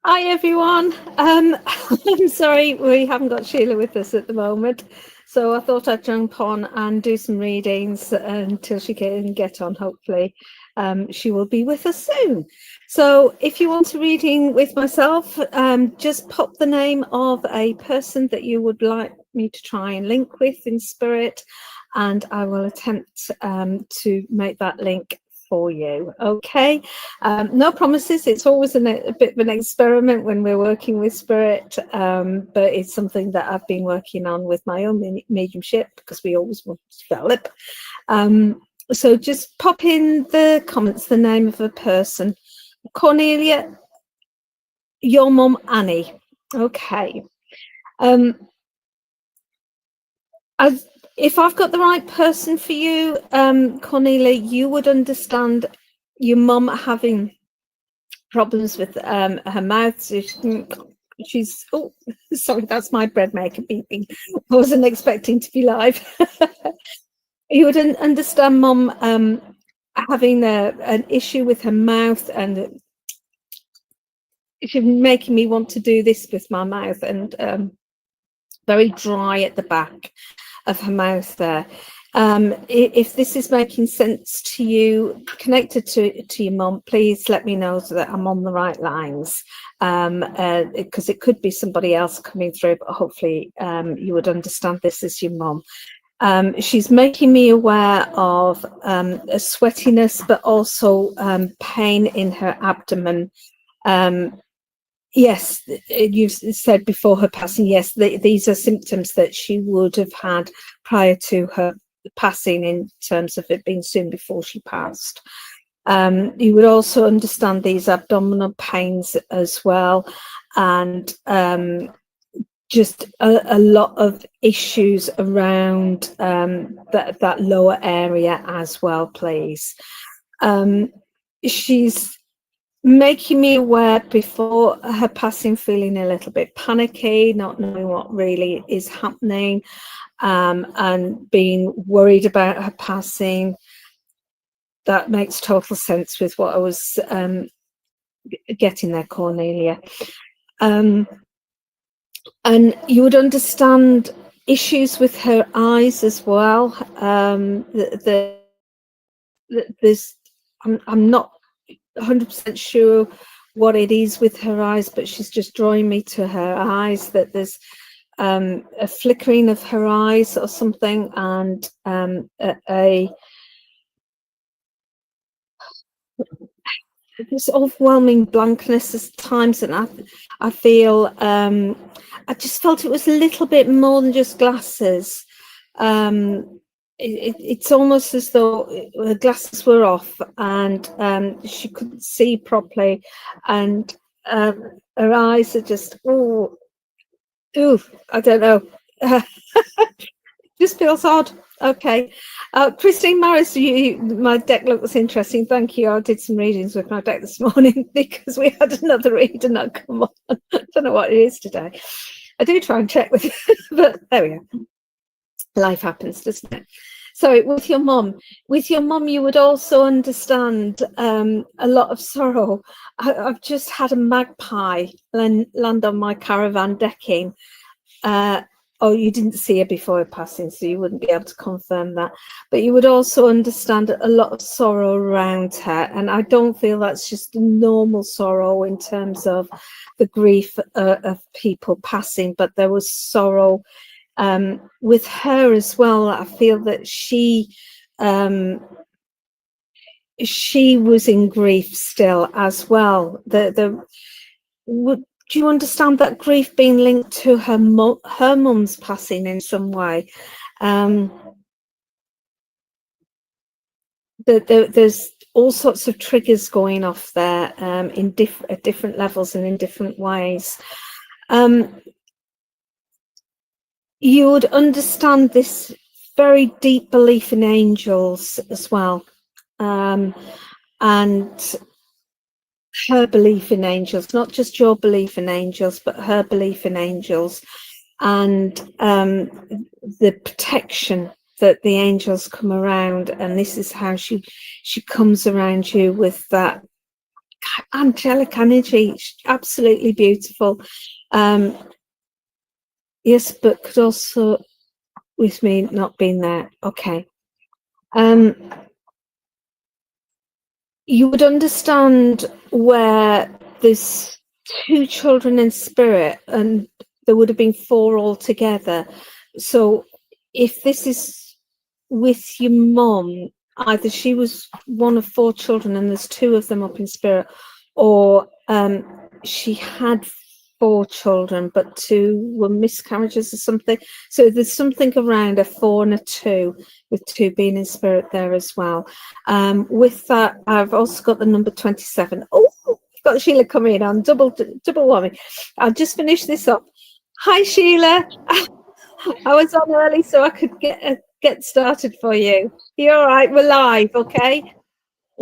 Hi everyone. I'm sorry we haven't got Sheila with us at the moment, so I thought I'd jump on and do some readings until she can get on. Hopefully, she will be with us soon. So if you want a reading with myself, just pop the name of a person that you would like me to try and link with in spirit, and I will attempt to make that link for you. Okay, no promises. It's always a bit of an experiment when we're working with spirit, but it's something that I've been working on with my own mediumship, because we always want to develop. So just pop in the comments the name of a person. Cornelia, your mum Annie. Okay. If I've got the right person for you, Cornelia, you would understand your mum having problems with her mouth. She's oh, sorry, that's my bread maker beeping. I wasn't expecting to be live. You would understand mum having an issue with her mouth, and she's making me want to do this with my mouth, and very dry at the back of her mouth there. If this is making sense to you, connected to your mum, please let me know so that I'm on the right lines, because it could be somebody else coming through, but hopefully you would understand this as your mum. She's making me aware of a sweatiness, but also pain in her abdomen. Yes, you've said before her passing, yes, these are symptoms that she would have had prior to her passing, in terms of it being soon before she passed. You would also understand these abdominal pains as well, and just a lot of issues around that lower area as well, please. She's making me aware before her passing, feeling a little bit panicky, not knowing what really is happening, and being worried about her passing. That makes total sense with what I was getting there, Cornelia. And you would understand issues with her eyes as well. There's, I'm not 100% sure what it is with her eyes, but she's just drawing me to her eyes, that there's a flickering of her eyes or something, and this overwhelming blankness at times, and I feel I just felt it was a little bit more than just glasses. It's almost as though her glasses were off, and she couldn't see properly, and her eyes are just I don't know. Just feels odd. Okay. Christine Morris, my deck looks interesting. Thank you. I did some readings with my deck this morning because we had another reader not come on. I don't know what it is today. I do try and check with you, but there we go. Life happens, doesn't it? So with your mum, you would also understand a lot of sorrow. I've just had a magpie land on my caravan decking. Oh, you didn't see her before her passing, so you wouldn't be able to confirm that. But you would also understand a lot of sorrow around her. And I don't feel that's just normal sorrow in terms of the grief of people passing, but there was sorrow with her as well. I feel that she was in grief still as well. Do you understand that grief being linked to her mum's passing in some way? There's all sorts of triggers going off there at different levels and in different ways. You would understand this very deep belief in angels as well, and her belief in angels, not just your belief in angels, but her belief in angels, and the protection that the angels come around. And this is how she comes around you with that angelic energy, absolutely beautiful. Yes, but could also with me not being there. Okay. You would understand where there's 2 children in spirit and there would have been 4 altogether. So if this is with your mum, either she was one of 4 children and there's 2 of them up in spirit, or she had 4 children but 2 were miscarriages or something. So there's something around a 4 and a 2, with 2 being in spirit there as well. With that, I've also got the number 27. Oh, I've got Sheila coming on, double whammy. I'll just finish this up. Hi, Sheila. I was on early so I could get started for you. You're all right, we're live, okay?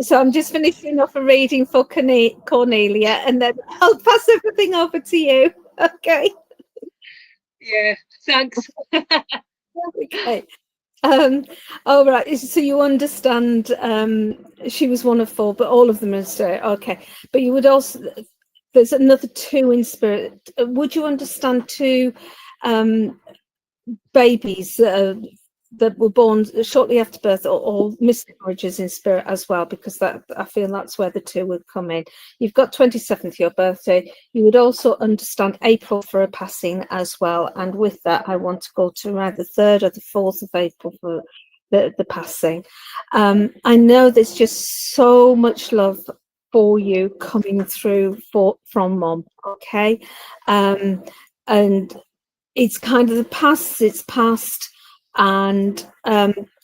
So I'm just finishing off a reading for Cornelia, and then I'll pass everything over to you, okay? Yeah, thanks. Okay. All right, so you understand she was one of 4, but all of them are spirit. Okay, but you would also, there's another 2 in spirit. Would you understand 2 babies that were born shortly after birth, or miscarriages in spirit as well, because that, I feel that's where the 2 would come in. You've got 27th, your birthday. You would also understand April for a passing as well, and with that I want to go to around the 3rd or the 4th of April for the passing. I know there's just so much love for you coming through from Mom, okay? And it's kind of the past, it's past, and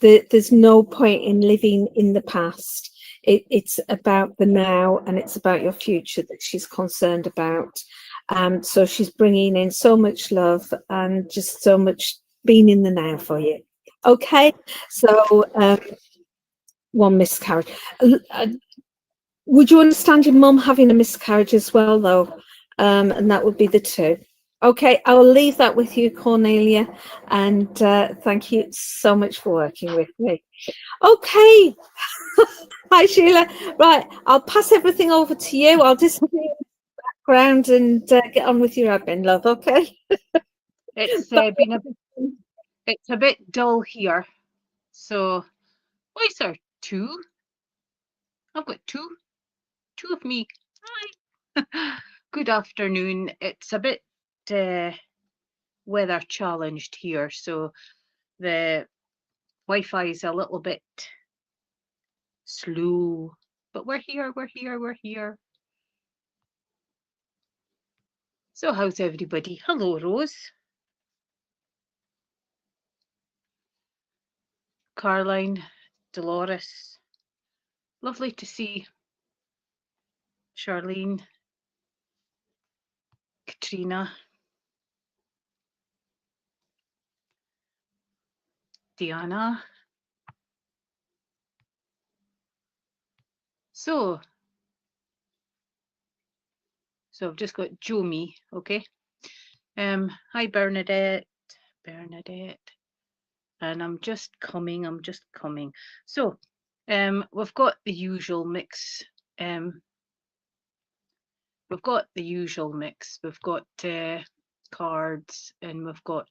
there's no point in living in the past. It's about the now, and it's about your future that she's concerned about. So she's bringing in so much love and just so much being in the now for you. Okay, so 1 miscarriage. Would you understand your mum having a miscarriage as well, though? And that would be the 2. Okay, I will leave that with you, Cornelia, and thank you so much for working with me. Okay. Hi, Sheila. Right, I'll pass everything over to you. I'll disappear in the background and get on with your admin, love, okay? It's it's a bit dull here. So, why is there 2? I've got 2 of me. Hi. Good afternoon. It's a bit weather challenged here, so the Wi-Fi is a little bit slow, but we're here. So how's everybody? Hello, Rose. Caroline, Dolores. Lovely to see Charlene, Katrina, Diana. So I've just got Jomi, okay? Hi Bernadette, and I'm just coming. So, we've got the usual mix. We've got cards, and we've got,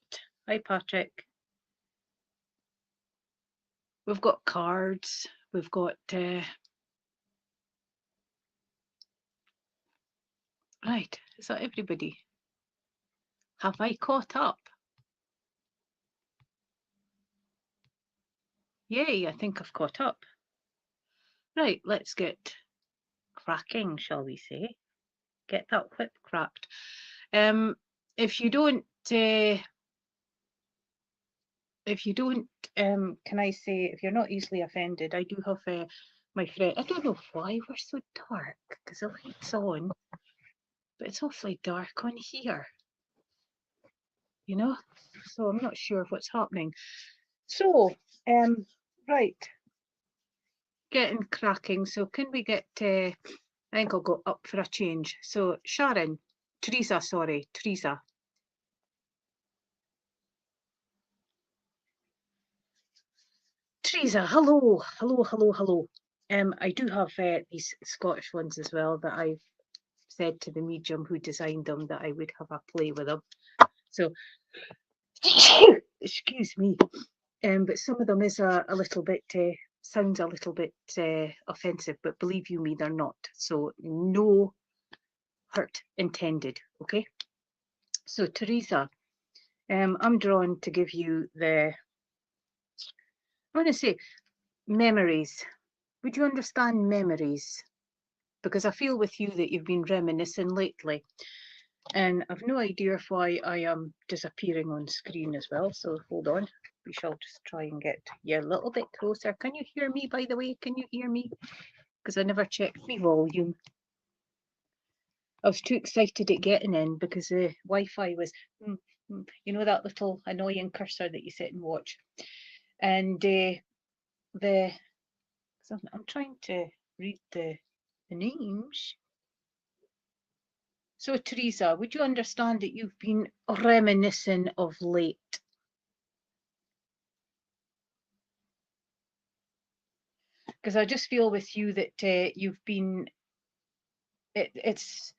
hi Patrick. We've got cards, we've got right, is that everybody? Have I caught up? Yay, I think I've caught up. Right, let's get cracking, shall we say? Get that whip cracked. If you don't, can I say, if you're not easily offended, I do have my friend. I don't know why we're so dark, because the light's on, but it's awfully dark on here, you know, so I'm not sure what's happening. So, right, getting cracking. So can we get, I think I'll go up for a change. So Teresa, hello. I do have these Scottish ones as well that I've said to the medium who designed them that I would have a play with them. So, excuse me. But some of them is a little bit, sounds a little bit offensive, but believe you me, they're not. So no hurt intended, okay? So Teresa, I'm drawn to give you I want to say memories. Would you understand memories? Because I feel with you that you've been reminiscing lately. And I've no idea why I am disappearing on screen as well. So hold on. We shall just try and get you a little bit closer. Can you hear me, by the way? Can you hear me? Because I never checked my volume. I was too excited at getting in because the Wi-Fi was, you know, that little annoying cursor that you sit and watch. And I'm trying to read the names. So Teresa, would you understand that you've been reminiscing of late? Because I just feel with you that you've been, it's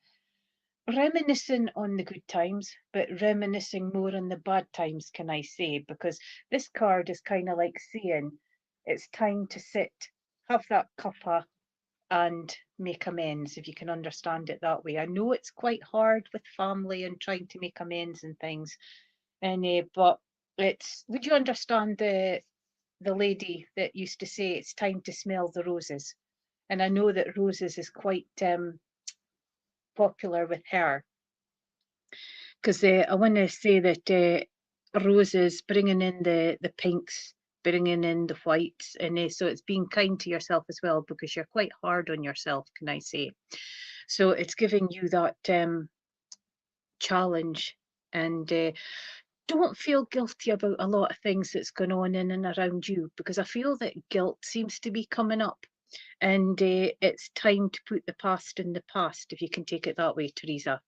reminiscing on the good times, but reminiscing more on the bad times, can I say? Because this card is kind of like saying it's time to sit, have that cuppa and make amends, if you can understand it that way. I know it's quite hard with family and trying to make amends and things, and but it's, would you understand the lady that used to say it's time to smell the roses? And I know that roses is quite popular with her, because I want to say that roses bringing in the pinks, bringing in the whites, and so it's being kind to yourself as well, because you're quite hard on yourself, can I say? So it's giving you that challenge, and don't feel guilty about a lot of things that's going on in and around you, because I feel that guilt seems to be coming up, and it's time to put the past in the past, if you can take it that way, Teresa.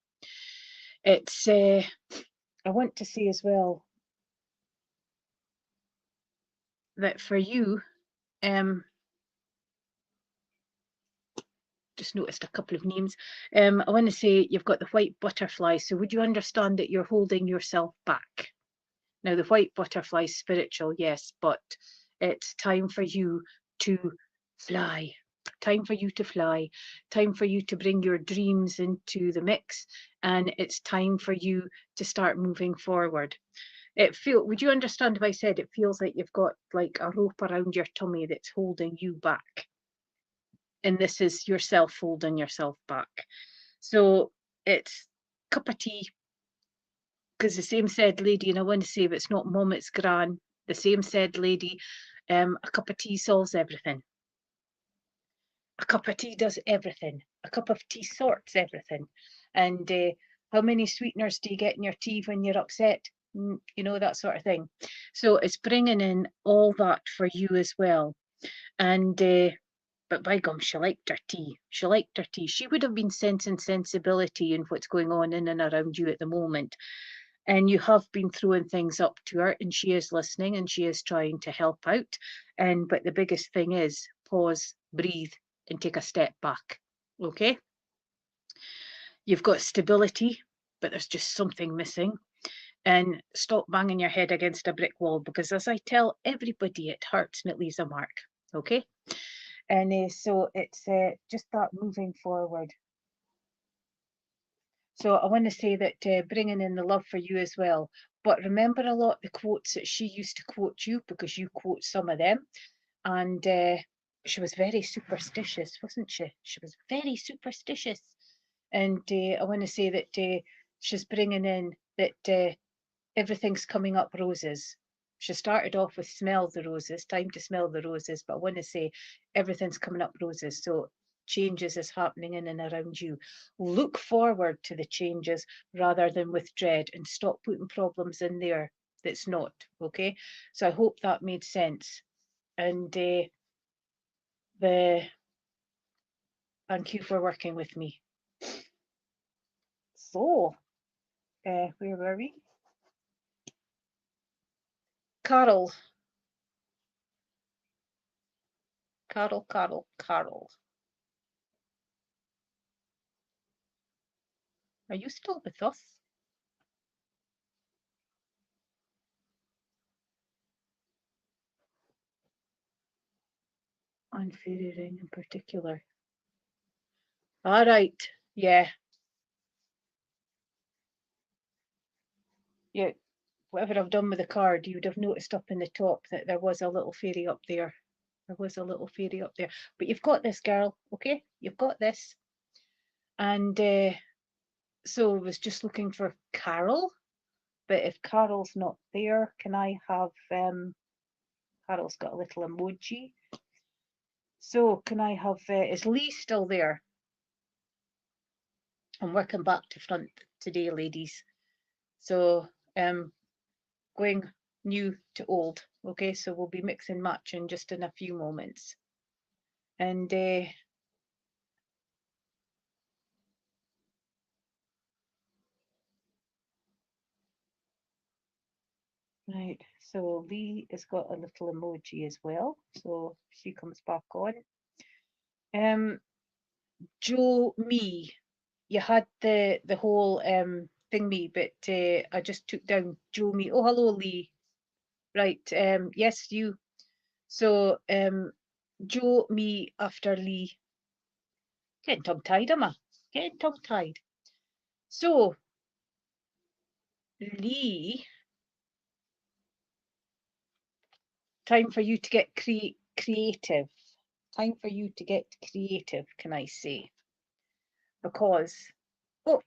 It's I want to say as well that for you, just noticed a couple of names. I want to say you've got the white butterfly. So would you understand that you're holding yourself back? Now, the white butterfly is spiritual, yes, but it's time for you to fly. Time for you to fly. Time for you to bring your dreams into the mix. And it's time for you to start moving forward. Would you understand if I said it feels like you've got like a rope around your tummy that's holding you back? And this is yourself holding yourself back. So it's cup of tea, because the same said lady, and I want to say if it's not mum, it's gran, the same said lady, a cup of tea solves everything. A cup of tea does everything. A cup of tea sorts everything. And how many sweeteners do you get in your tea when you're upset? You know, that sort of thing. So it's bringing in all that for you as well. And but by gum, she liked her tea. She liked her tea. She would have been Sense and Sensibility in what's going on in and around you at the moment. And you have been throwing things up to her, and she is listening and she is trying to help out. But the biggest thing is pause, breathe, and take a step back. Okay? You've got stability, but there's just something missing. And stop banging your head against a brick wall, because as I tell everybody, it hurts and it leaves a mark. Okay? And so it's just that moving forward. So I want to say that bringing in the love for you as well. But remember a lot the quotes that she used to quote you, because you quote some of them. And she was very superstitious, wasn't she? She was very superstitious. And I want to say that she's bringing in that everything's coming up roses. She started off with smell the roses, time to smell the roses, but I want to say everything's coming up roses. So changes is happening in and around you. Look forward to the changes rather than with dread, and stop putting problems in there that's not, okay? So I hope that made sense. And thank you for working with me. So, where were we? Carol, Carol, Carol, Carol. Are you still with us? On fairy ring in particular. All right. Yeah. Yeah. Whatever I've done with the card, you would have noticed up in the top that there was a little fairy up there. There was a little fairy up there. But you've got this, girl, okay? You've got this. And so I was just looking for Carol. But if Carol's not there, can I have... Carol's got a little emoji. So can I have... is Lee still there? I'm working back to front today, ladies. So going new to old. Okay, so we'll be mixing matching just in a few moments. And right, so Lee has got a little emoji as well, so she comes back on. Joe, me, you had the whole thing me, but I just took down Joe, me. Oh, hello, Lee. Right, yes, you. So Joe, me after Lee. Getting tongue-tied, am I? Getting tongue-tied. So Lee, time for you to get creative. Time for you to get creative, can I say? Because, oh,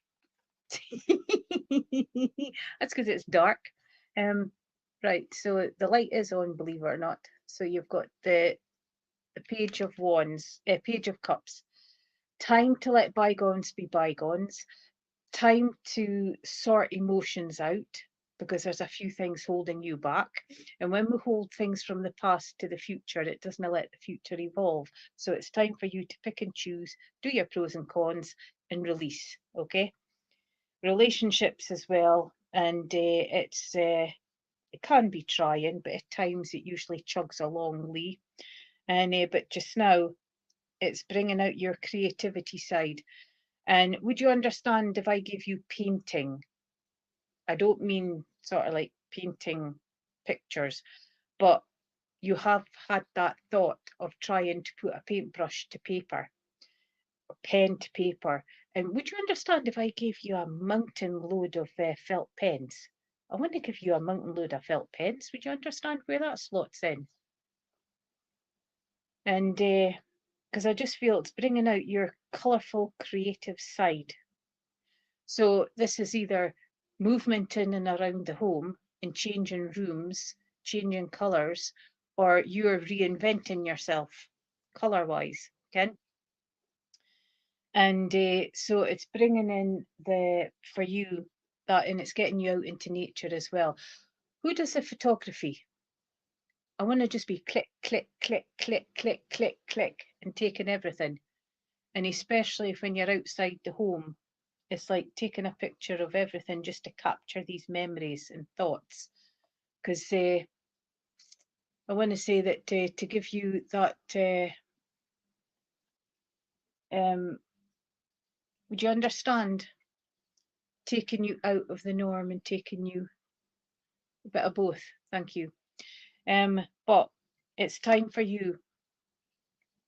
that's because it's dark. Right, so the light is on, believe it or not. So you've got the Page of Wands, Page of Cups. Time to let bygones be bygones. Time to sort emotions out, because there's a few things holding you back. And when we hold things from the past to the future, it doesn't let the future evolve. So it's time for you to pick and choose, do your pros and cons, and release. Okay. Relationships as well, and it can be trying, but at times it usually chugs along, Lee. And but just now, it's bringing out your creativity side. And would you understand if I give you painting? I don't mean sort of like painting pictures, but you have had that thought of trying to put a paintbrush to paper, or pen to paper. And would you understand if I gave you a mountain load of felt pens? I want to give you a mountain load of felt pens. Would you understand where that slots in? And because I just feel it's bringing out your colourful, creative side. So this is either movement in and around the home and changing rooms, changing colours, or you're reinventing yourself colour-wise, Ken. And so it's bringing in for you that, and it's getting you out into nature as well. Who does the photography? I want to just be click, click, click, click, click, click, click, and taking everything. And especially when you're outside the home, it's like taking a picture of everything just to capture these memories and thoughts. Because I want to say that to give you that, would you understand taking you out of the norm and taking you a bit of both? Thank you. But it's time for you,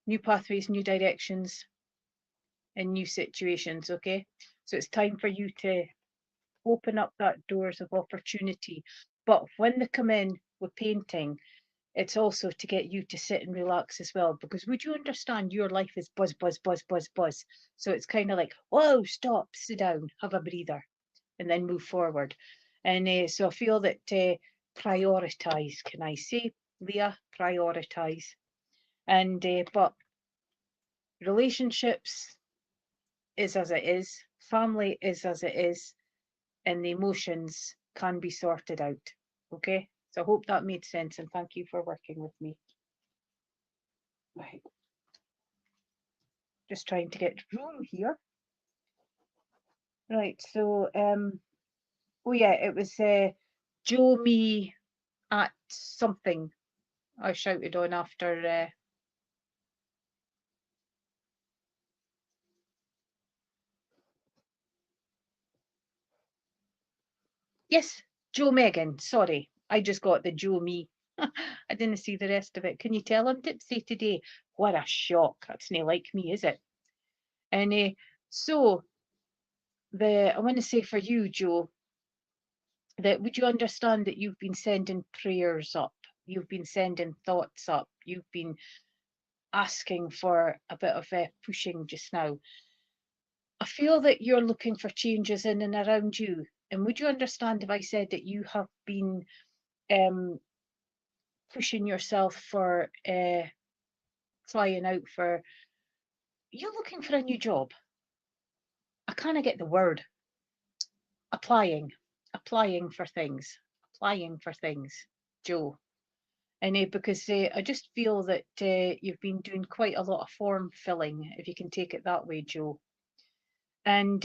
new pathways, new directions, and new situations, okay? So it's time for you to open up that doors of opportunity. But when they come in with painting, it's also to get you to sit and relax as well. Because would you understand your life is buzz, buzz, buzz, buzz, buzz. So it's kind of like, whoa, stop, sit down, have a breather, and then move forward. And so I feel that prioritize, can I say, Leah, prioritize. And but relationships is as it is, family is as it is, and the emotions can be sorted out. Okay, so I hope that made sense, and thank you for working with me. Right, just trying to get room here. Right, so oh yeah, it was Joe, me at something I shouted on after Yes, Joe Megan. Sorry, I just got the Joe me. I didn't see the rest of it. Can you tell I'm tipsy today? What a shock. That's not like me, is it? And so I want to say for you, Joe, that would you understand that you've been sending prayers up, you've been sending thoughts up, you've been asking for a bit of pushing just now. I feel that you're looking for changes in and around you. And would you understand if I said that you have been um, pushing yourself for trying out for, you're looking for a new job? I kind of get the word applying, applying for things, applying for things, Joe. And because I just feel that you've been doing quite a lot of form filling, if you can take it that way, Joe. And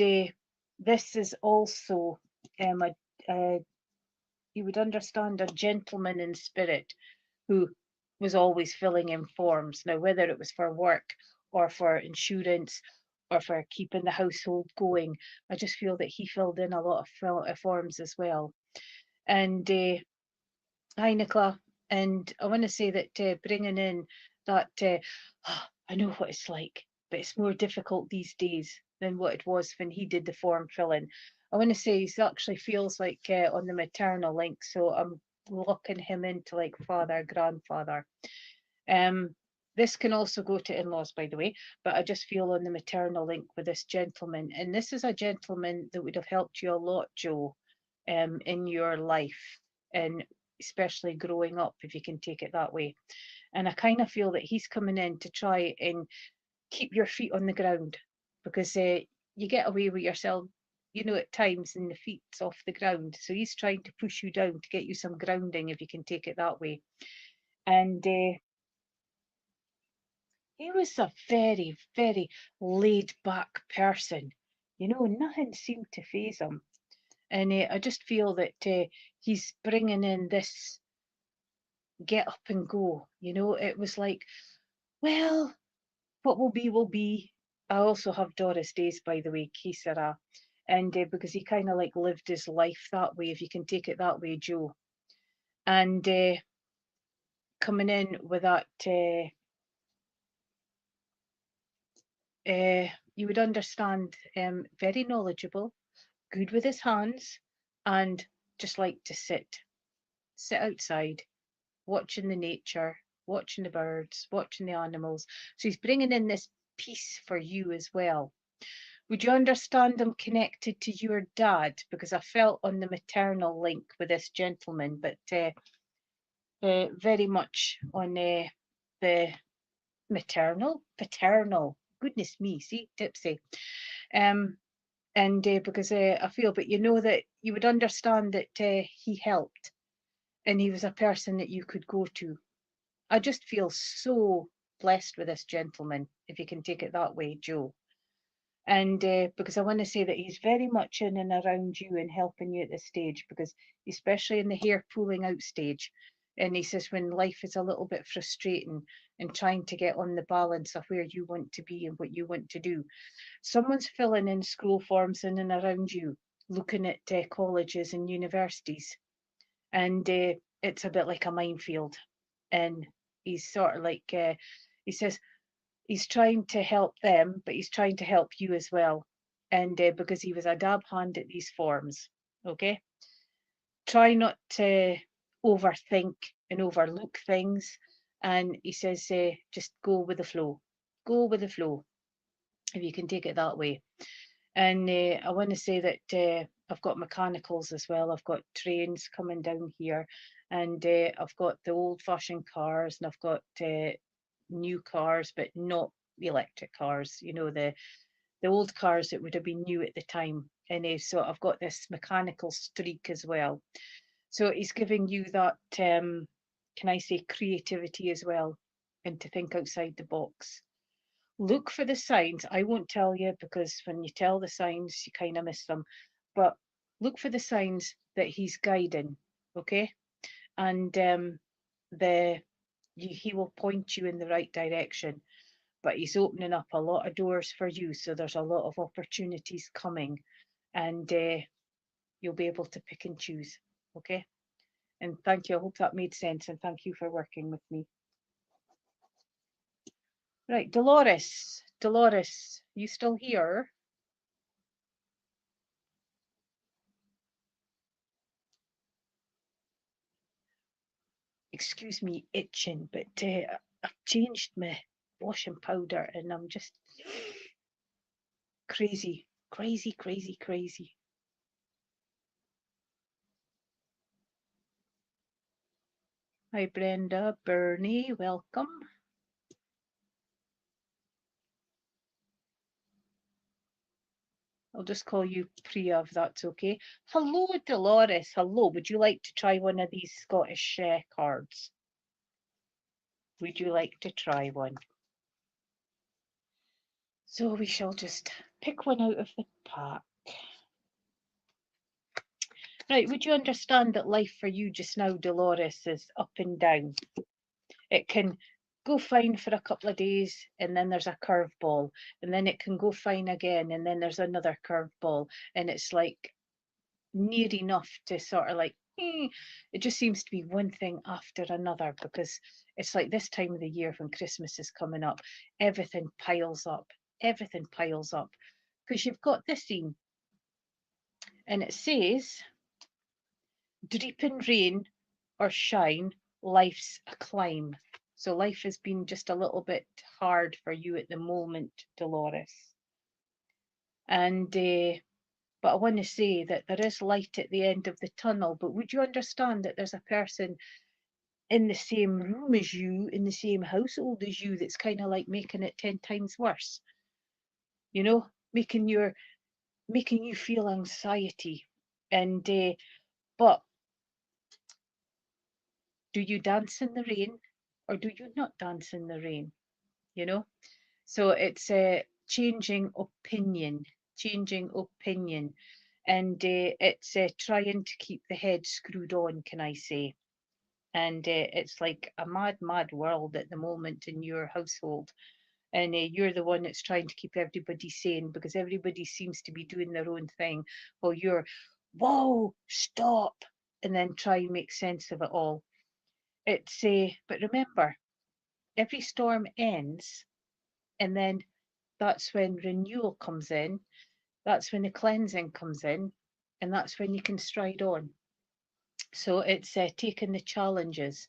this is also you would understand a gentleman in spirit who was always filling in forms. Now, whether it was for work or for insurance or for keeping the household going, I just feel that he filled in a lot of forms as well. And hi, Nicola. And I want to say that bringing in that, I know what it's like, but it's more difficult these days than what it was when he did the form filling. I want to say he actually feels like on the maternal link, so I'm locking him into like father, grandfather. This can also go to in-laws, by the way, but I just feel on the maternal link with this gentleman. And this is a gentleman that would have helped you a lot, Joe, in your life, and especially growing up, if you can take it that way. And I kind of feel that he's coming in to try and keep your feet on the ground, because you get away with yourself, you know, at times, and the feet's off the ground. So he's trying to push you down to get you some grounding, if you can take it that way. And he was a very, very laid back person. You know, nothing seemed to faze him. And I just feel that he's bringing in this get up and go. You know, it was like, well, what will be, will be. I also have Doris Days, by the way, que sera. And because he kind of like lived his life that way, if you can take it that way, Joe. And coming in with that, you would understand, very knowledgeable, good with his hands, and just like to sit outside, watching the nature, watching the birds, watching the animals. So he's bringing in this peace for you as well. Would you understand I'm connected to your dad? Because I felt on the maternal link with this gentleman, but very much on the paternal. Goodness me, see, tipsy. And because I feel, but you know that you would understand that he helped, and he was a person that you could go to. I just feel so blessed with this gentleman, if you can take it that way, Joe. And because I want to say that he's very much in and around you and helping you at this stage, because especially in the hair pulling out stage. And he says when life is a little bit frustrating and trying to get on the balance of where you want to be and what you want to do, someone's filling in school forms in and around you, looking at colleges and universities. And it's a bit like a minefield. And he's sort of like, he says, he's trying to help them, but he's trying to help you as well. And because he was a dab hand at these forms, okay? Try not to overthink and overlook things. And he says, just go with the flow. Go with the flow, if you can take it that way. And I want to say that I've got mechanicals as well. I've got trains coming down here, and I've got the old-fashioned cars, and I've got new cars, but not the electric cars. You know, the old cars that would have been new at the time. And so I've got this mechanical streak as well. So he's giving you that, can I say, creativity as well, and to think outside the box. Look for the signs. I won't tell you, because when you tell the signs, you kind of miss them. But look for the signs that he's guiding, okay? And he will point you in the right direction. But he's opening up a lot of doors for you, so there's a lot of opportunities coming. And you'll be able to pick and choose. Okay. And thank you. I hope that made sense. And thank you for working with me. Right, Dolores. Dolores, you still here? Excuse me, itching, but I've changed my washing powder and I'm just crazy, crazy, crazy, crazy. Hi, Brenda, Bernie, welcome. I'll just call you Priya if that's okay. Hello, Dolores. Hello. Would you like to try one of these Scottish cards? Would you like to try one? So we shall just pick one out of the pack. Right, would you understand that life for you just now, Dolores, is up and down? It can go fine for a couple of days and then there's a curveball, and then it can go fine again and then there's another curveball, and it's like near enough to sort of like, it just seems to be one thing after another, because it's like this time of the year when Christmas is coming up, everything piles up, because you've got this scene and it says, "Dripping rain or shine, life's a climb." So life has been just a little bit hard for you at the moment, Dolores. And but I want to say that there is light at the end of the tunnel. But would you understand that there's a person in the same room as you, in the same household as you, that's kind of like making it 10 times worse? You know, making you feel anxiety. And but do you dance in the rain or do you not dance in the rain? You know, so it's a changing opinion, and it's trying to keep the head screwed on, can I say? And it's like a mad world at the moment in your household, and you're the one that's trying to keep everybody sane, because everybody seems to be doing their own thing, while you're, whoa, stop, and then try and make sense of it all. It's but remember, every storm ends, and then that's when renewal comes in, that's when the cleansing comes in, and that's when you can stride on. So it's taking the challenges.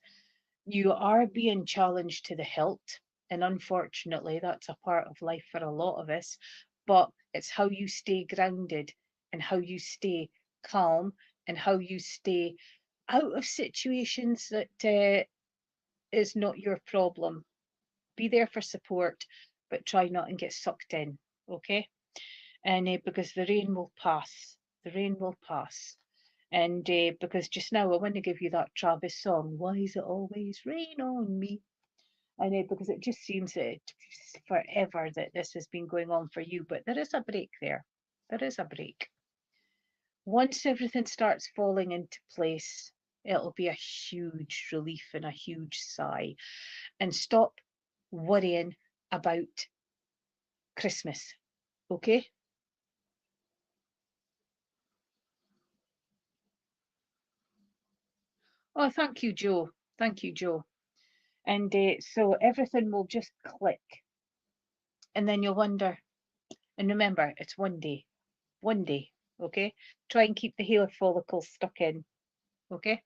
You are being challenged to the hilt, and unfortunately, that's a part of life for a lot of us. But it's how you stay grounded and how you stay calm and how you stay out of situations that is not your problem. Be there for support, but try not and get sucked in, okay? And because the rain will pass, and because just now I want to give you that Travis song, "Why Is It Always Rain on Me?" And because it just seems that it's forever that this has been going on for you, but there is a break there. There is a break. Once everything starts falling into place, it'll be a huge relief and a huge sigh. And stop worrying about Christmas, okay? Oh, thank you, Joe. Thank you, Joe. And so everything will just click. And then you'll wonder, and remember, it's one day, okay? Try and keep the hair follicles stuck in, okay?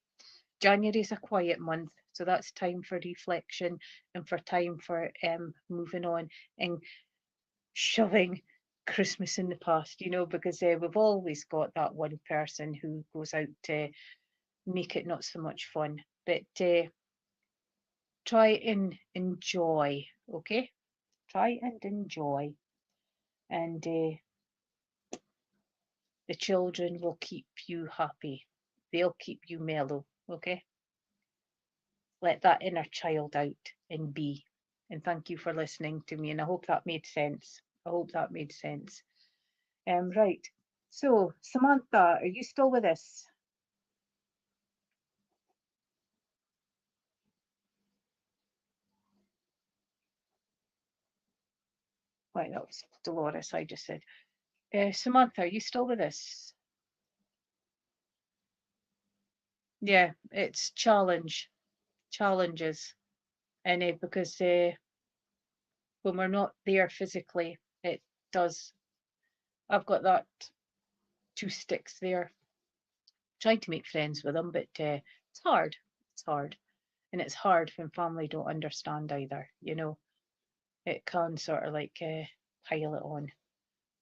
January is a quiet month, so that's time for reflection and for time for moving on and shoving Christmas in the past, you know, because we've always got that one person who goes out to make it not so much fun. But try and enjoy, okay? Try and enjoy. And the children will keep you happy. They'll keep you mellow, okay? Let that inner child out and be. And thank you for listening to me. And I hope that made sense. I hope that made sense. Right. So, Samantha, are you still with us? Right, that was Dolores, I just said. Samantha, are you still with us? Yeah, it's challenges, and because when we're not there physically, it does. I've got that two sticks there. Trying to make friends with them, but it's hard. It's hard, and it's hard when family don't understand either. It can sort of like pile it on.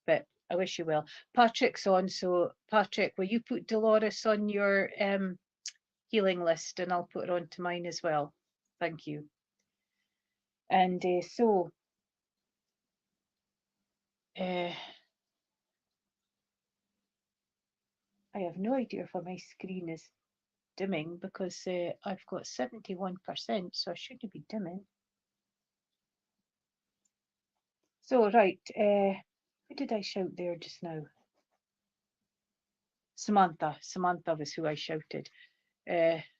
But I wish you well. Patrick's on, so Patrick, will you put Dolores on your healing list, and I'll put it on to mine as well. Thank you. And so I have no idea if my screen is dimming because I've got 71%, so I shouldn't be dimming. So, right, who did I shout there just now? Samantha. Samantha was who I shouted.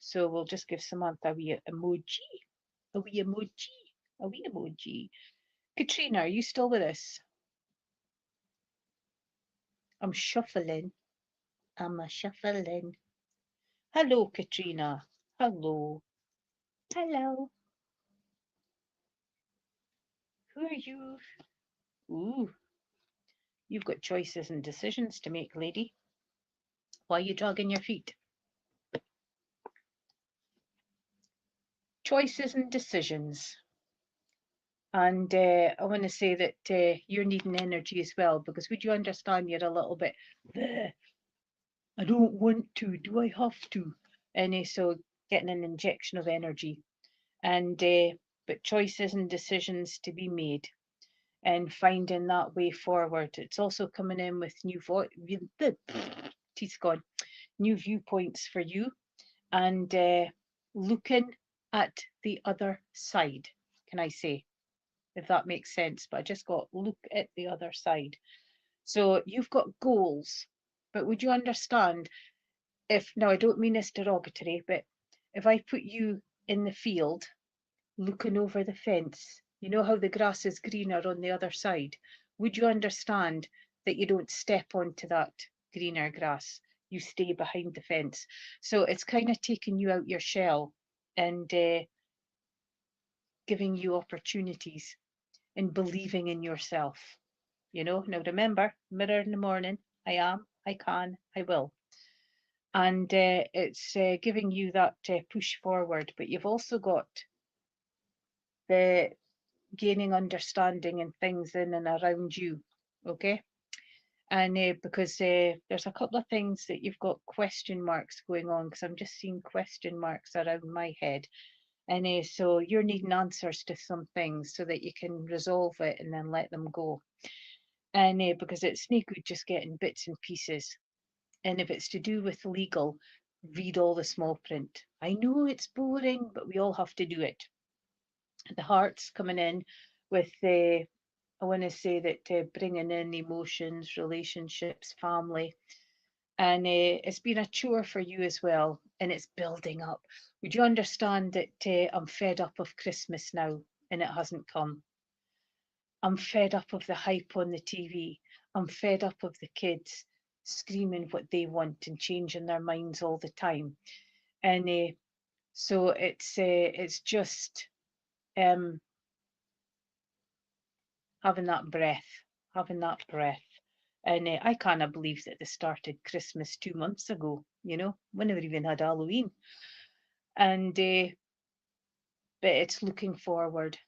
So we'll just give Samantha a wee emoji. A wee emoji. A wee emoji. Katrina, are you still with us? I'm shuffling. I'm a shuffling. Hello, Katrina. Hello. Hello. Who are you? Ooh, you've got choices and decisions to make, lady. Why are you dragging your feet? Choices and decisions. And I want to say that you're needing energy as well, because would you understand you're a little bit, I don't want to, do I have to? And so getting an injection of energy. And but choices and decisions to be made, and finding that way forward. It's also coming in with teeth gone, new viewpoints for you, and looking at the other side, can I say, if that makes sense. But I just got look at the other side. So you've got goals, but would you understand if, now I don't mean this derogatory, but if I put you in the field looking over the fence, you know how the grass is greener on the other side, would you understand that you don't step onto that greener grass? You stay behind the fence. So it's kind of taking you out your shell and giving you opportunities and believing in yourself. Now remember, mirror in the morning, I am, I can, I will. And it's giving you that push forward, but you've also got the gaining understanding in things in and around you, okay? And because there's a couple of things that you've got question marks going on, because I'm just seeing question marks around my head. And so you're needing answers to some things so that you can resolve it and then let them go. And because it's no good just getting bits and pieces. And if it's to do with legal, read all the small print. I know it's boring, but we all have to do it. The heart's coming in with the, I want to say that bringing in emotions, relationships, family. And it's been a chore for you as well, and it's building up. Would you understand that I'm fed up of Christmas now and it hasn't come? I'm fed up of the hype on the TV. I'm fed up of the kids screaming what they want and changing their minds all the time. And so it's just having that breath. And I can't believe that they started Christmas 2 months ago, we never even had Halloween. And but it's looking forward,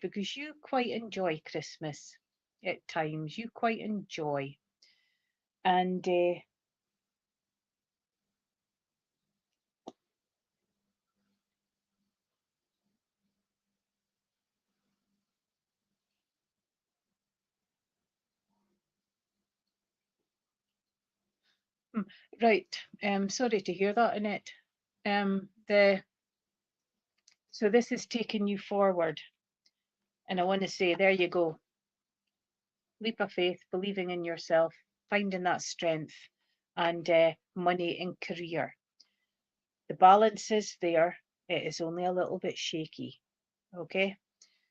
because you quite enjoy Christmas at times. You quite enjoy. And right, sorry to hear that, Annette. So this is taking you forward. And I want to say, there you go. Leap of faith, believing in yourself, finding that strength, and money and career. The balance is there. It is only a little bit shaky. Okay.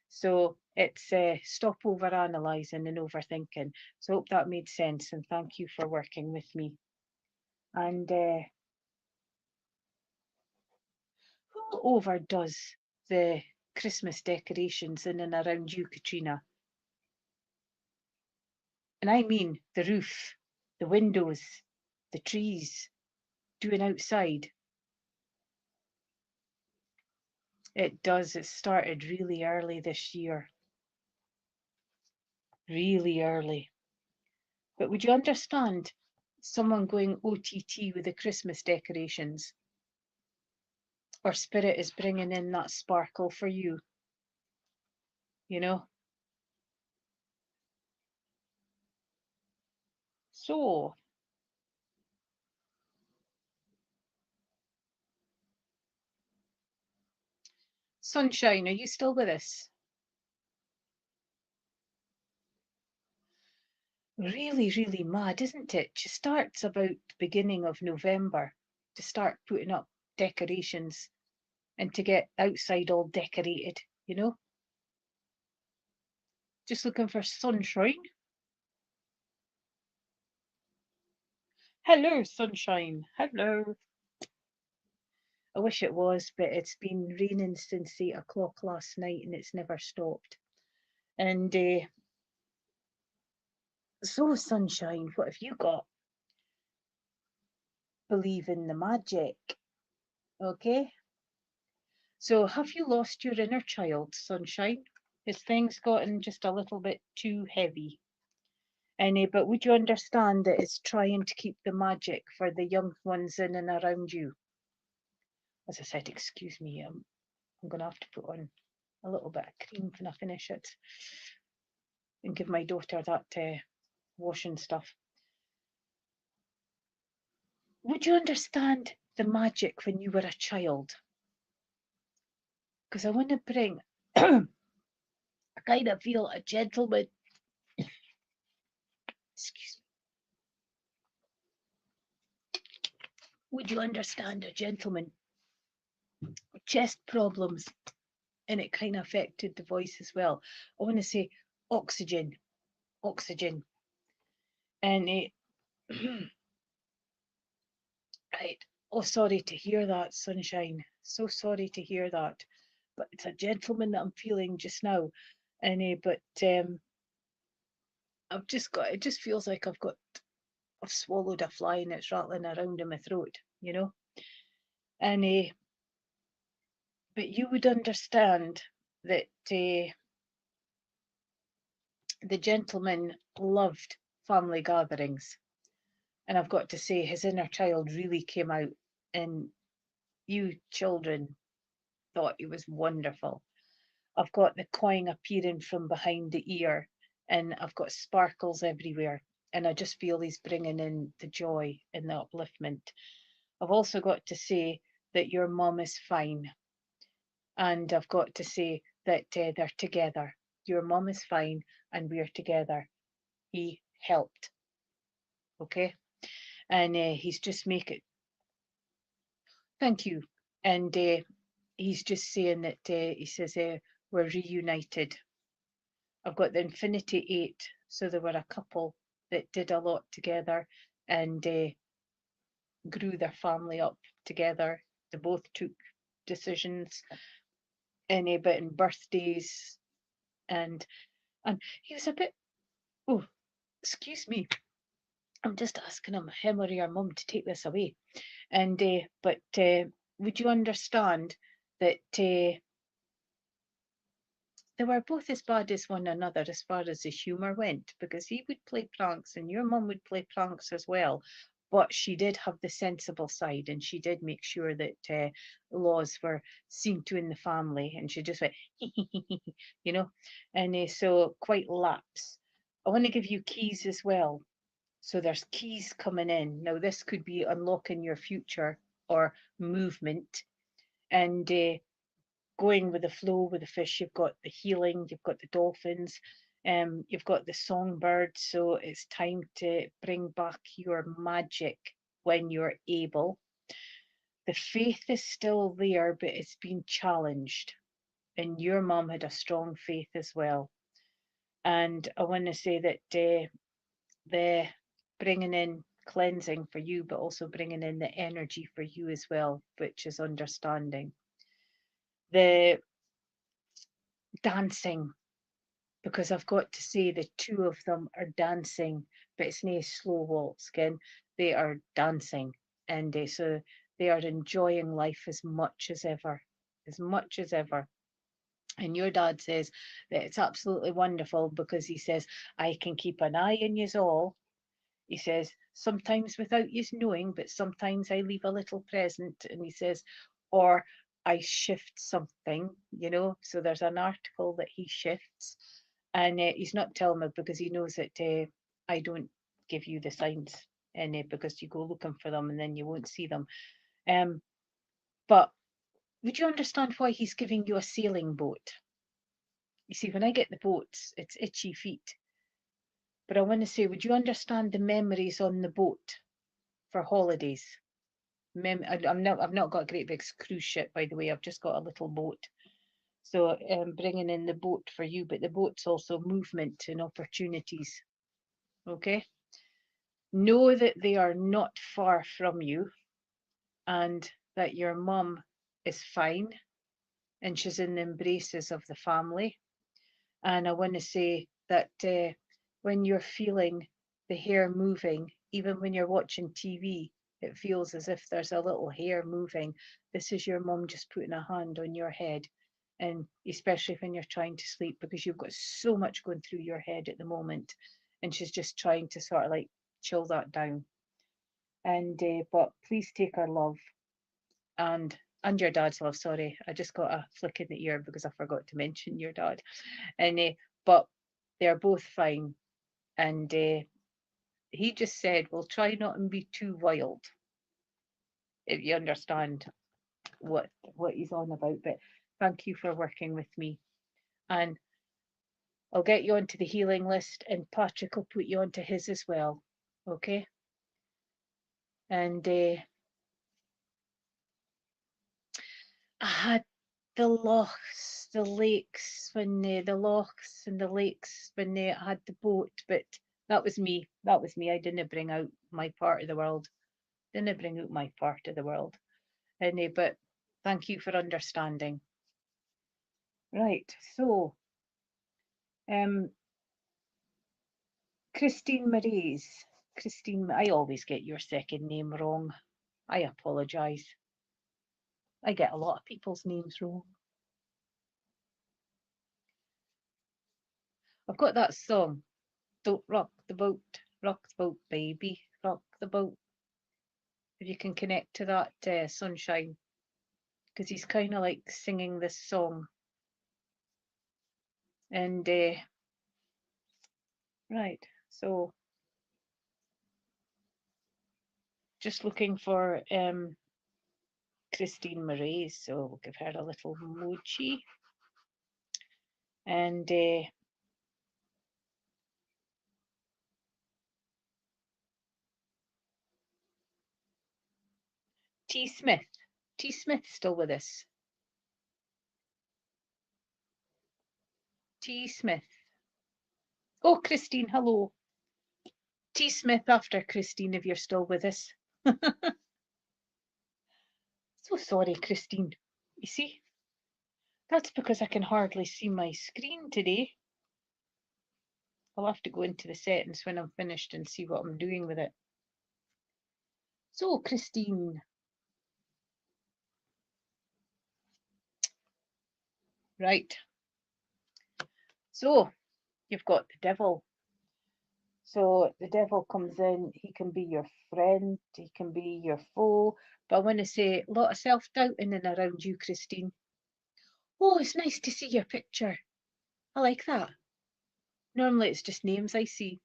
So it's stop over analysing and overthinking. So I hope that made sense, and thank you for working with me. And overdoes the Christmas decorations in and around you, Katrina? And I mean the roof, the windows, the trees, doing outside. It does. It started really early this year. Really early. But would you understand someone going OTT with the Christmas decorations? Or Spirit is bringing in that sparkle for you, you know? So, Sunshine, are you still with us? Really, really mad, isn't it? She starts about the beginning of November to start putting up decorations and to get outside all decorated, you know? Just looking for sunshine. Hello, sunshine. Hello. I wish it was, but it's been raining since 8 o'clock last night and it's never stopped. And so, sunshine, what have you got? Believe in the magic. Okay. So have you lost your inner child, sunshine? Has things gotten just a little bit too heavy? But would you understand that it's trying to keep the magic for the young ones in and around you? As I said, excuse me, I'm going to have to put on a little bit of cream when I finish it and give my daughter that washing stuff. Would you understand the magic when you were a child? Because I want to bring, I kind of feel a gentleman, excuse me. Would you understand a gentleman? Chest problems, and it kind of affected the voice as well. I want to say oxygen, oxygen. And it, right. Oh, sorry to hear that, sunshine. So sorry to hear that. But it's a gentleman that I'm feeling just now. I've just got, it just feels like I've swallowed a fly and it's rattling around in my throat, you know? But you would understand that the gentleman loved family gatherings. And I've got to say, his inner child really came out, and you children thought it was wonderful. I've got the coin appearing from behind the ear, and I've got sparkles everywhere. And I just feel he's bringing in the joy and the upliftment. I've also got to say that your mum is fine. And I've got to say that they're together. Your mum is fine and we're together. He helped. Okay. And he's just making, thank you. And he's just saying that he says we're reunited. I've got the Infinity 8. So there were a couple that did a lot together and grew their family up together. They both took decisions but in birthdays and he was a bit, oh, excuse me, I'm just asking him or your mum to take this away. And would you understand that they were both as bad as one another as far as the humour went, because he would play pranks and your mum would play pranks as well. But she did have the sensible side, and she did make sure that laws were seen to in the family, and she just went, you know, and so quite lapse. I want to give you keys as well. So there's keys coming in. Now this could be unlocking your future or movement, and going with the flow with the fish. You've got the healing, you've got the dolphins, you've got the songbirds. So it's time to bring back your magic when you're able. The faith is still there, but it's been challenged. And your mum had a strong faith as well. And I want to say that the bringing in cleansing for you, but also bringing in the energy for you as well, which is understanding. the dancing, because I've got to say the two of them are dancing, but it's no slow waltz again. They are dancing, and so they are enjoying life as much as ever, as much as ever. And your dad says that it's absolutely wonderful because he says, I can keep an eye on yous all. He says, sometimes without yous knowing, but sometimes I leave a little present. And he says, or I shift something, you know. So there's an article that he shifts. And he's not telling me because he knows that I don't give you the signs. And because you go looking for them and then you won't see them. But would you understand why he's giving you a sailing boat? You see, when I get the boats, it's itchy feet. But I want to say, would you understand the memories on the boat for holidays? I've not got a great big cruise ship, by the way. I've just got a little boat. So I'm bringing in the boat for you, but the boat's also movement and opportunities. Okay? Know that they are not far from you and that your mum is fine and she's in the embraces of the family. And I want to say that when you're feeling the hair moving, even when you're watching TV, it feels as if there's a little hair moving. This is your mum just putting a hand on your head. And especially when you're trying to sleep, because you've got so much going through your head at the moment. And she's just trying to sort of like chill that down. And but please take our love and your dad's love. Sorry, I just got a flick in the ear because I forgot to mention your dad. And but they're both fine. And he just said, "Well, try not and be too wild." If you understand what he's on about. But thank you for working with me, and I'll get you onto the healing list, and Patrick will put you onto his as well. Okay. And I had the lochs, the lakes when the lochs and the lakes when I had the boat, but that was me. That was me. I didn't bring out my part of the world. Didn't bring out my part of the world. And but thank you for understanding. Right. So, Christine Marie's. Christine, I always get your second name wrong. I apologise. I get a lot of people's names wrong. I've got that song, Don't Rock the Boat, baby, rock the boat. If you can connect to that, Sunshine, because he's kind of like singing this song. And right, so just looking for Christine Marie, so we'll give her a little emoji. And T. Smith. T. Smith still with us. T. Smith. Oh, Christine, hello. T. Smith after Christine, if you're still with us. So sorry, Christine. You see, that's because I can hardly see my screen today. I'll have to go into the settings when I'm finished and see what I'm doing with it. So, Christine. Right. So, you've got the devil. So, the devil comes in. He can be your friend. He can be your foe. But I want to say a lot of self-doubt in and around you, Christine. Oh, it's nice to see your picture. I like that. Normally, it's just names I see.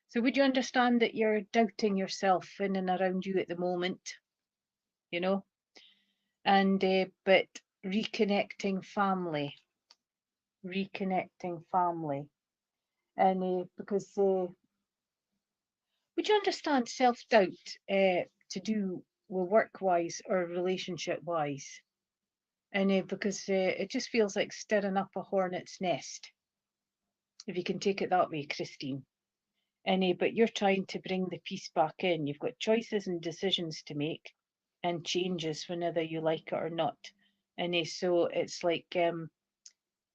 So would you understand that you're doubting yourself in and around you at the moment, you know? And but reconnecting family, and because would you understand self-doubt to do with work-wise or relationship-wise? And because it just feels like stirring up a hornet's nest, if you can take it that way, Christine. But you're trying to bring the peace back in. You've got choices and decisions to make and changes whenever you like it or not. And so it's like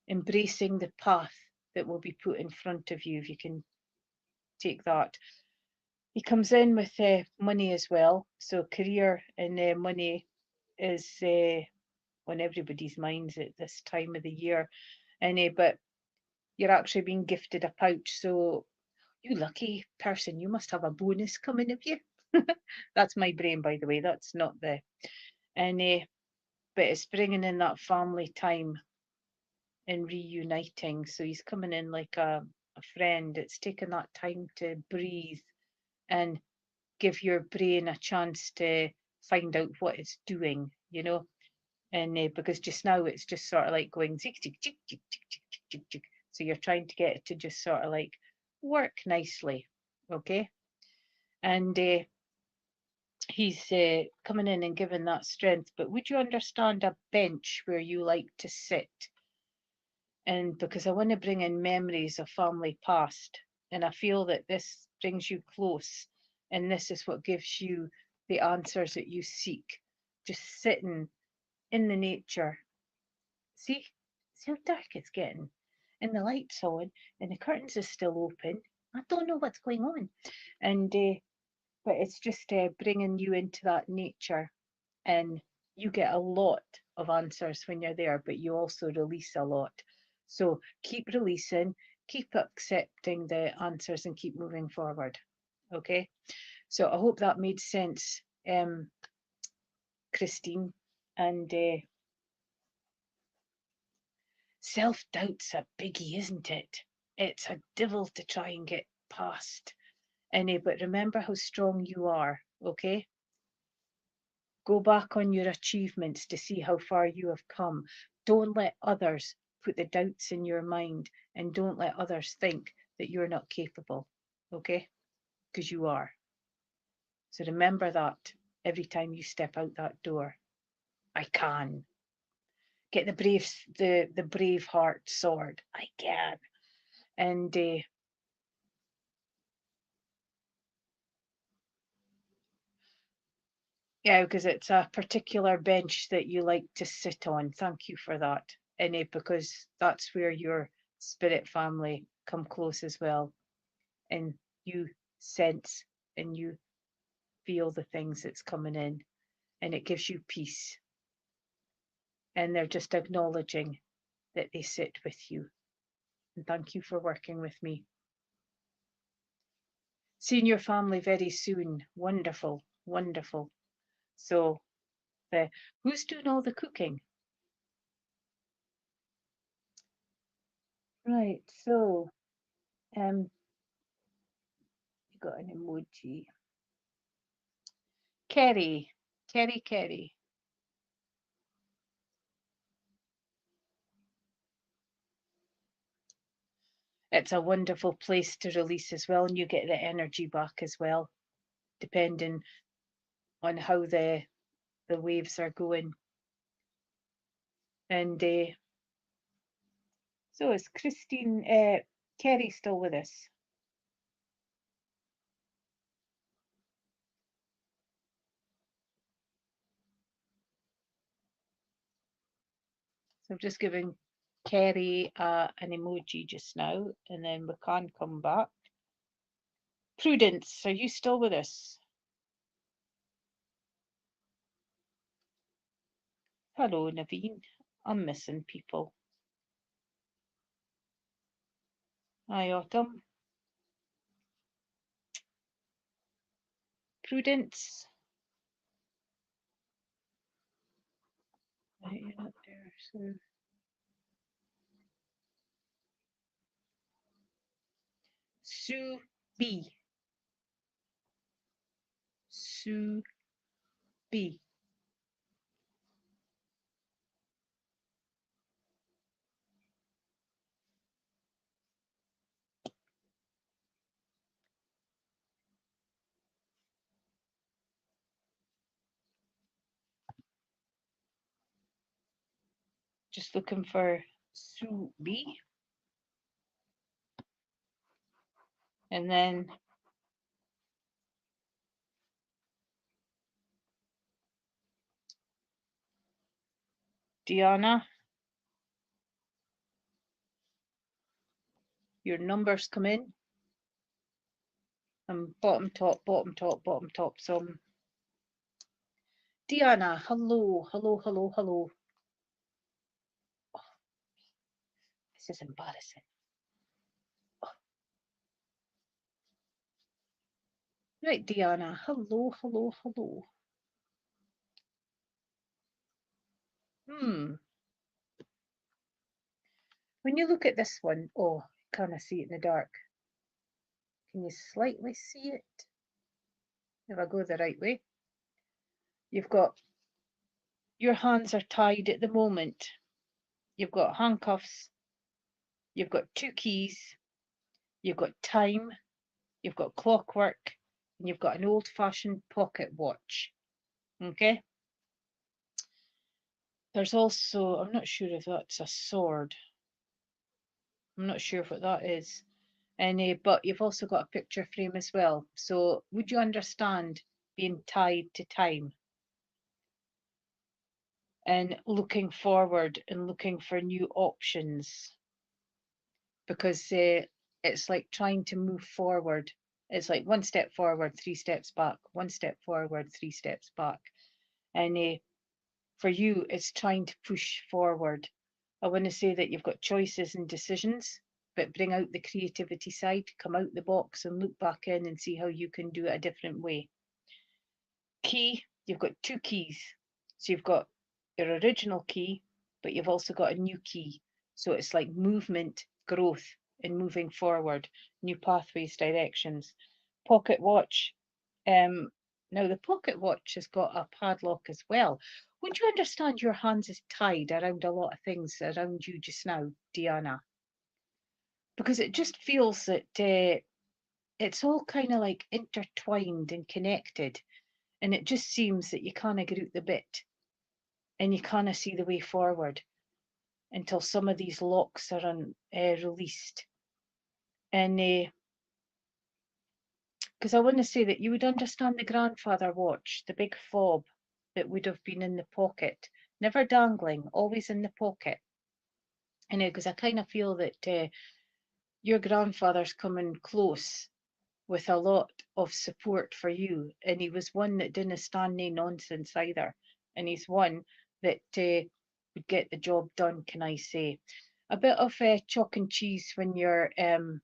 embracing the path that will be put in front of you, if you can take that. He comes in with money as well. So career and money is on everybody's minds at this time of the year. But you're actually being gifted a pouch. So you lucky person, you must have a bonus coming of you. That's my brain, by the way. That's not the. But it's bringing in that family time and reuniting. So he's coming in like a friend. It's taking that time to breathe and give your brain a chance to find out what it's doing, And because just now it's just sort of like going zig, zig, zig, zig, zig, zig, zig, zig. So you're trying to get it to just sort of like work nicely, okay? And he's coming in and giving that strength. But would you understand a bench where you like to sit? And because I want to bring in memories of family past, and I feel that this brings you close, and this is what gives you the answers that you seek. Just sitting in the nature. See how dark it's getting, and the light's on, and the curtains are still open. I don't know what's going on, and but it's just bringing you into that nature, and you get a lot of answers when you're there, but you also release a lot. So keep releasing, keep accepting the answers, and keep moving forward. Okay. So I hope that made sense, Christine. And self-doubt's a biggie, isn't it? It's a devil to try and get past. But remember how strong you are, okay? Go back on your achievements to see how far you have come. Don't let others put the doubts in your mind, and don't let others think that you're not capable, okay? Because you are. So remember that every time you step out that door. I can. Get the brave heart sword. I can. And yeah, because it's a particular bench that you like to sit on. Thank you for that. And because that's where your spirit family come close as well. And you sense and you feel the things that's coming in, and it gives you peace. And they're just acknowledging that they sit with you. And thank you for working with me. Seeing your family very soon. Wonderful, wonderful. So, who's doing all the cooking? Right, so you got an emoji. Kerry, Kerry, Kerry. It's a wonderful place to release as well, and you get the energy back as well, depending on how the waves are going. And so is Christine Kerry still with us? So I'm just giving Kerry an emoji just now, and then we can come back. Prudence, are you still with us? Hello, Naveen. I'm missing people. Hi, Autumn. Prudence. Right, you're not there, so. Sue B. Sue B. Just looking for Sue B. And then Diana, your numbers come in. Bottom, top, bottom, top, bottom, top. So, Diana, hello, hello, hello, hello. Oh, this is embarrassing. Oh. Right, Diana, hello, hello, hello. When you look at this one, oh, can I see it in the dark? Can you slightly see it? If I go the right way. You've got, your hands are tied at the moment. You've got handcuffs. You've got 2 keys. You've got time. You've got clockwork. And you've got an old-fashioned pocket watch. Okay? There's also, I'm not sure if that's a sword. I'm not sure what that is. But you've also got a picture frame as well. So would you understand being tied to time and looking forward and looking for new options? Because it's like trying to move forward. It's like 1 step forward, 3 steps back, 1 step forward, 3 steps back. And for you, it's trying to push forward. I want to say that you've got choices and decisions, but bring out the creativity side, come out the box and look back in and see how you can do it a different way. Key, you've got 2 keys. So you've got your original key, but you've also got a new key. So it's like movement, growth, and moving forward, new pathways, directions. Pocket watch. Now the pocket watch has got a padlock as well. Would you understand your hands is tied around a lot of things around you just now, Diana? Because it just feels that it's all kind of like intertwined and connected. And it just seems that you can't get out the bit and you can't see the way forward until some of these locks are released. And because I want to say that you would understand the grandfather watch, the big fob that would have been in the pocket, never dangling, always in the pocket. And because I kind of feel that your grandfather's coming close with a lot of support for you, and he was one that didn't stand no nonsense either, and he's one that would get the job done. Can I say a bit of chalk and cheese when you're in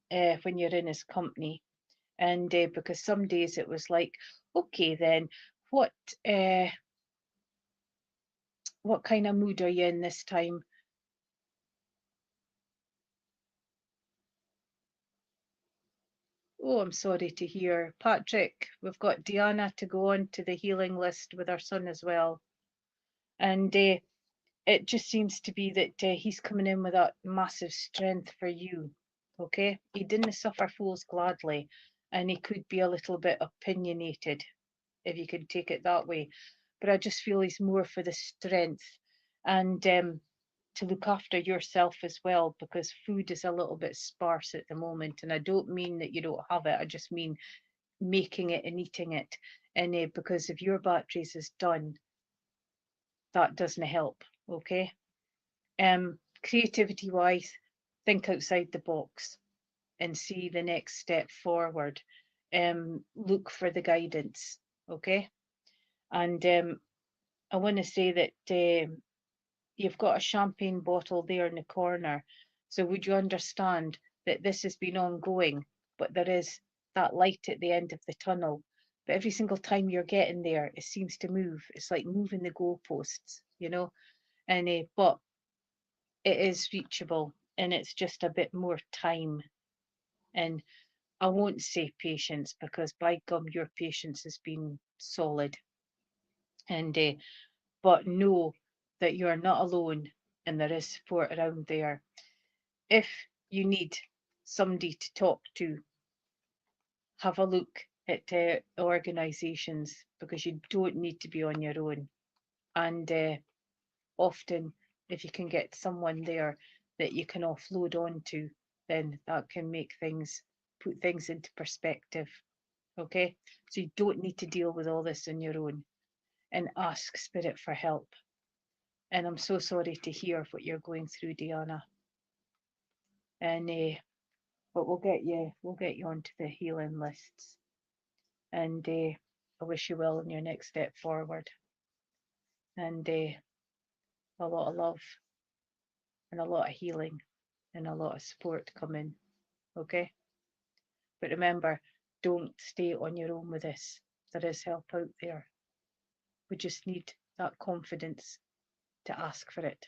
his company? And because some days it was like, okay, then what kind of mood are you in this time? Oh, I'm sorry to hear. Patrick, we've got Diana to go on to the healing list with our son as well. And it just seems to be that he's coming in with that massive strength for you. Okay? He didn't suffer fools gladly, and he could be a little bit opinionated, if you could take it that way. But I just feel he's more for the strength and to look after yourself as well, because food is a little bit sparse at the moment. And I don't mean that you don't have it, I just mean making it and eating it. And because if your batteries is done, that doesn't help. Okay? Creativity wise, think outside the box and see the next step forward. Look for the guidance. Okay? And I want to say that you've got a champagne bottle there in the corner. So would you understand that this has been ongoing, but there is that light at the end of the tunnel? But every single time you're getting there, it seems to move. It's like moving the goalposts, you know? And but it is reachable, and it's just a bit more time. And I won't say patience, because by gum, your patience has been solid. And but know that you are not alone and there is support around there. If you need somebody to talk to, have a look at organisations, because you don't need to be on your own. And often, if you can get someone there that you can offload onto, then that can make things, put things into perspective. Okay, so you don't need to deal with all this on your own, and ask Spirit for help. And I'm so sorry to hear what you're going through, Diana. And but we'll get you onto the healing lists. And I wish you well in your next step forward. And a lot of love and a lot of healing and a lot of support coming. Okay? But remember, don't stay on your own with this. There is help out there. We just need that confidence to ask for it.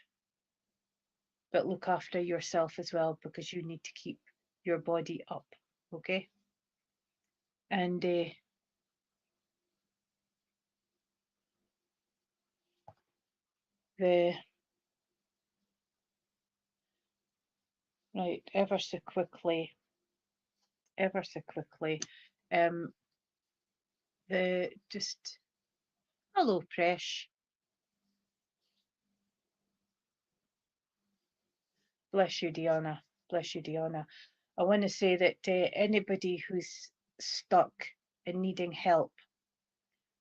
But look after yourself as well, because you need to keep your body up. Okay? And the right, ever so quickly, the just hello, Presh. Bless you, Diana. Bless you, Diana. I want to say that anybody who's stuck and needing help,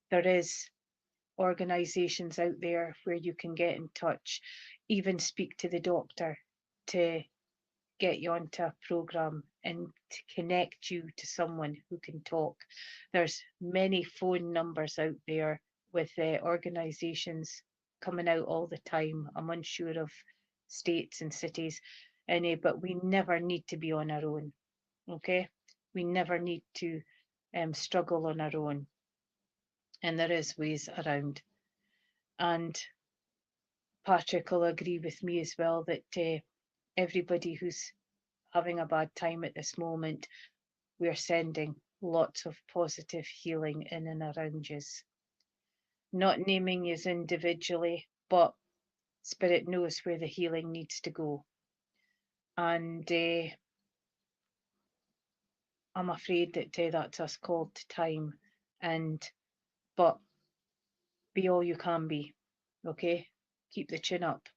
there is organisations out there where you can get in touch, even speak to the doctor to get you onto a programme and to connect you to someone who can talk. There's many phone numbers out there with organisations coming out all the time. I'm unsure of states and cities, but we never need to be on our own. Okay, we never need to struggle on our own, and there is ways around. And Patrick will agree with me as well that everybody who's having a bad time at this moment, we're sending lots of positive healing in and around you. Not naming you individually, but Spirit knows where the healing needs to go. And I'm afraid that that's us called to time. But be all you can be, okay? Keep the chin up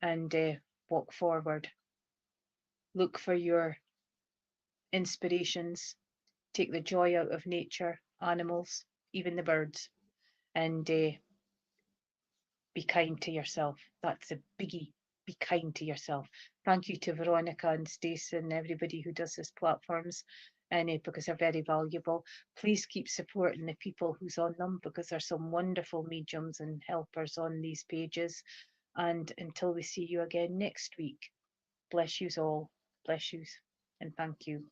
and walk forward. Look for your inspirations. Take the joy out of nature, animals, even the birds, and be kind to yourself. That's a biggie. Be kind to yourself. Thank you to Veronica and Stacey and everybody who does these platforms, and because they're very valuable. Please keep supporting the people who's on them, because there's some wonderful mediums and helpers on these pages. And until we see you again next week, bless yous all, bless yous, and thank you.